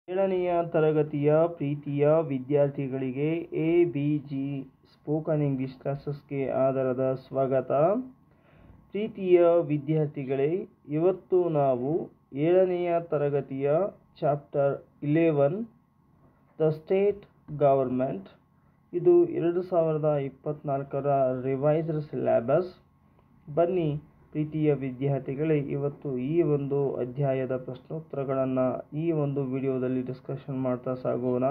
ಏಳನೆಯ ತರಗತಿಯ ಪ್ರೀತಿಯ ವಿದ್ಯಾರ್ಥಿಗಳಿಗೆ ಎ.ಬಿ.ಜಿ ಸ್ಪೋಕನ್ ಇಂಗ್ಲಿಷ್ ಕ್ಲಾಸಸ್ಗೆ ಆಧಾರದ ಸ್ವಾಗತ. ಪ್ರೀತಿಯ ವಿದ್ಯಾರ್ಥಿಗಳೇ, ಇವತ್ತು ನಾವು ಏಳನೆಯ ತರಗತಿಯ ಚಾಪ್ಟರ್ 11 ದ ಸ್ಟೇಟ್ ಗವರ್ಮೆಂಟ್, ಇದು 2024ರ ರಿವೈಸ್ಡ್ ಸಿಲೆಬಸ್. ಬನ್ನಿ ಪ್ರೀತಿಯ ವಿದ್ಯಾರ್ಥಿಗಳೇ, ಇವತ್ತು ಈ ಒಂದು ಅಧ್ಯಾಯದ ಪ್ರಶ್ನೋತ್ತರಗಳನ್ನು ಈ ಒಂದು ವಿಡಿಯೋದಲ್ಲಿ ಡಿಸ್ಕಷನ್ ಮಾಡ್ತಾ ಸಾಗೋಣ.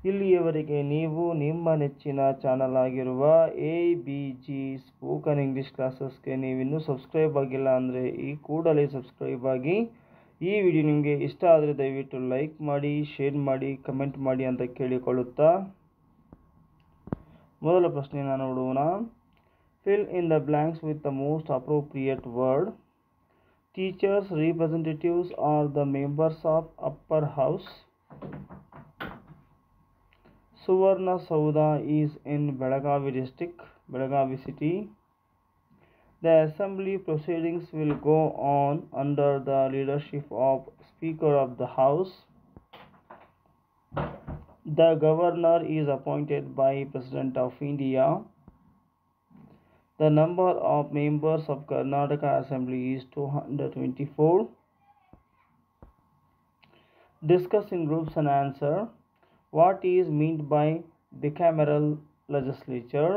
ಇಲ್ಲಿಯವರೆಗೆ ನೀವು ನಿಮ್ಮ ನೆಚ್ಚಿನ ಚಾನಲ್ ಆಗಿರುವ ಎ.ಬಿ.ಜಿ ಸ್ಪೋಕನ್ ಇಂಗ್ಲಿಷ್ ಕ್ಲಾಸಸ್ಗೆ ನೀವಿನ್ನೂ ಸಬ್ಸ್ಕ್ರೈಬ್ ಆಗಿಲ್ಲ ಅಂದರೆ ಈ ಕೂಡಲೇ ಸಬ್ಸ್ಕ್ರೈಬ್ ಆಗಿ. ಈ ವಿಡಿಯೋ ನಿಮಗೆ ಇಷ್ಟ ಆದರೆ ದಯವಿಟ್ಟು ಲೈಕ್ ಮಾಡಿ, ಶೇರ್ ಮಾಡಿ, ಕಮೆಂಟ್ ಮಾಡಿ ಅಂತ ಕೇಳಿಕೊಳ್ಳುತ್ತಾ ಮೊದಲ ಪ್ರಶ್ನೆಯನ್ನು ನೋಡೋಣ. Fill in the blanks with the most appropriate word. Teachers, representatives are the members of upper house. Suvarna Sauda is in Belagavi district, Belagavi city. The assembly proceedings will go on under the leadership of Speaker of the House. The governor is appointed by President of India. The number of members of Karnataka Assembly is 224. Discuss in groups and answer. What is meant by bicameral legislature?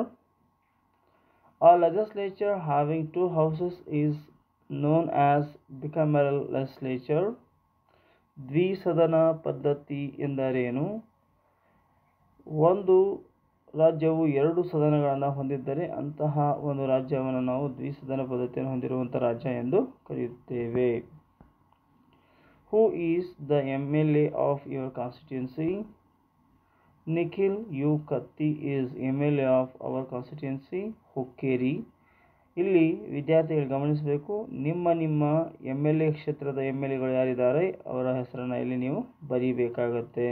A legislature having two houses is known as bicameral legislature. ದ್ವಿಸದನ ಪದ್ಧತಿ ಎಂದರೇನು? ಒಂದು ರಾಜ್ಯವು ಎರಡು ಸದನಗಳನ್ನು ಹೊಂದಿದ್ದರೆ ಅಂತಹ ಒಂದು ರಾಜ್ಯವನ್ನು ನಾವು ದ್ವಿಸದನ ಪದ್ಧತಿಯನ್ನು ಹೊಂದಿರುವಂಥ ರಾಜ್ಯ ಎಂದು ಕರೆಯುತ್ತೇವೆ. Who is the MLA of your constituency? Nikhil U Katti is MLA of our constituency, Hukkeri. ಇಲ್ಲಿ ವಿದ್ಯಾರ್ಥಿಗಳು ಗಮನಿಸಬೇಕು, ನಿಮ್ಮ MLA ಕ್ಷೇತ್ರದ MLAಗಳು ಯಾರಿದ್ದಾರೆ ಅವರ ಹೆಸರನ್ನು ಇಲ್ಲಿ ನೀವು ಬರೀಬೇಕಾಗತ್ತೆ.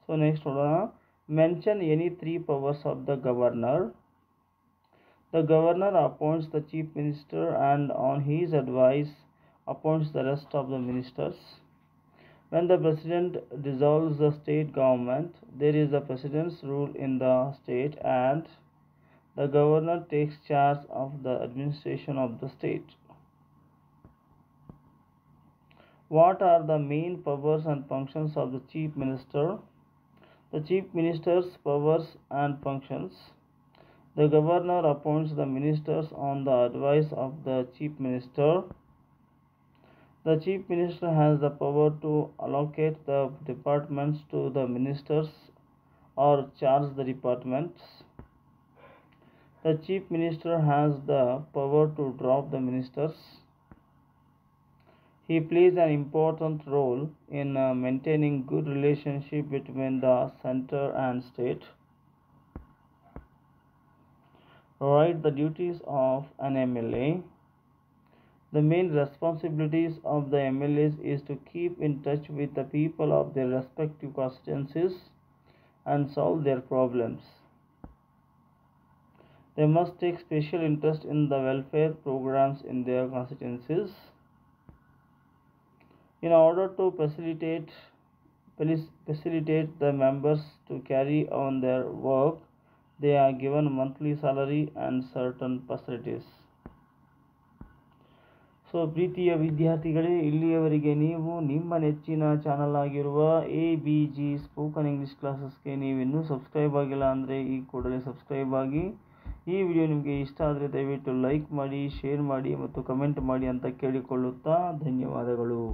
ಸೊ ನೆಕ್ಸ್ಟ್ ನೋಡೋಣ. Mention any three powers of the governor. The governor appoints the chief minister and on his advice appoints the rest of the ministers. When the president dissolves the state government, there is a president's rule in the state and the governor takes charge of the administration of the state. What are the main powers and functions of the chief minister? The chief minister's powers and functions. The governor appoints the ministers on the advice of the chief minister. The chief minister has the power to allocate the departments to the ministers or charge the departments. The chief minister has the power to drop the ministers. He plays an important role in maintaining good relationship between the center and state. Write the duties of an MLA. The main responsibilities of the MLAs is to keep in touch with the people of their respective constituencies and solve their problems. They must take special interest in the welfare programs in their constituencies. In order to facilitate the members to carry on their work, they are given monthly salary and certain facilities. So ಪ್ರೀತಿಯ ವಿದ್ಯಾರ್ಥಿಗಳೇ, ಇಲ್ಲಿಯವರೆಗೆ ನೀವು ನಿಮ್ಮ ನೆಚ್ಚಿನ channel ಆಗಿರುವ ಎ.ಬಿ.ಜಿ spoken English ಕ್ಲಾಸಸ್ಗೆ ನೀವಿನ್ನೂ subscribe ಆಗಿಲ್ಲ ಅಂದರೆ ಈ ಕೂಡಲೇ ಸಬ್ಸ್ಕ್ರೈಬ್ ಆಗಿ. ಈ ವಿಡಿಯೋ ನಿಮಗೆ ಇಷ್ಟ ಆದರೆ ದಯವಿಟ್ಟು ಲೈಕ್ ಮಾಡಿ, ಶೇರ್ ಮಾಡಿ ಮತ್ತು ಕಮೆಂಟ್ ಮಾಡಿ ಅಂತ ಕೇಳಿಕೊಳ್ಳುತ್ತಾ ಧನ್ಯವಾದಗಳು.